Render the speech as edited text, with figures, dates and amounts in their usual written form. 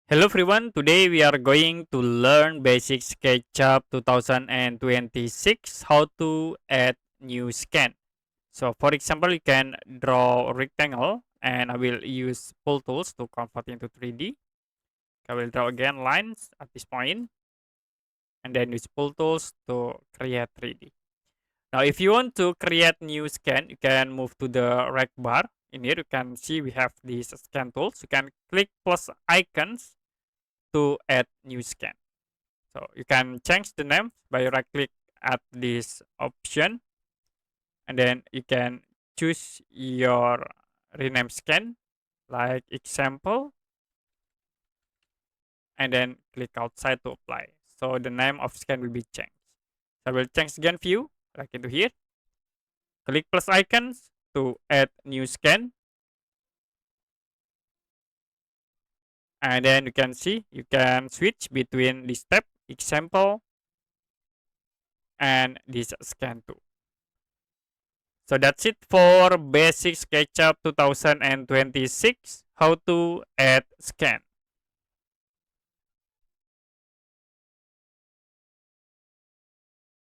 Hello everyone, today we are going to learn basic SketchUp 2026 how to add new scan. So for example, you can draw a rectangle and I will use pull tools to convert into 3D. I will draw again lines at this point and then use pull tools to create 3D. Now if you want to create new scan, you can move to the rec bar. In here you can see we have these scan tools. You can click plus icons to add new scan. So you can change the name by right click at this option and then you can choose your rename scan like example and then click outside to apply. So the name of scan will be changed. So I will change again view like into here. Click plus icons to add new scan and then you can see you can switch between this tab example and this scan too. So that's it for basic SketchUp 2026 how to add scan.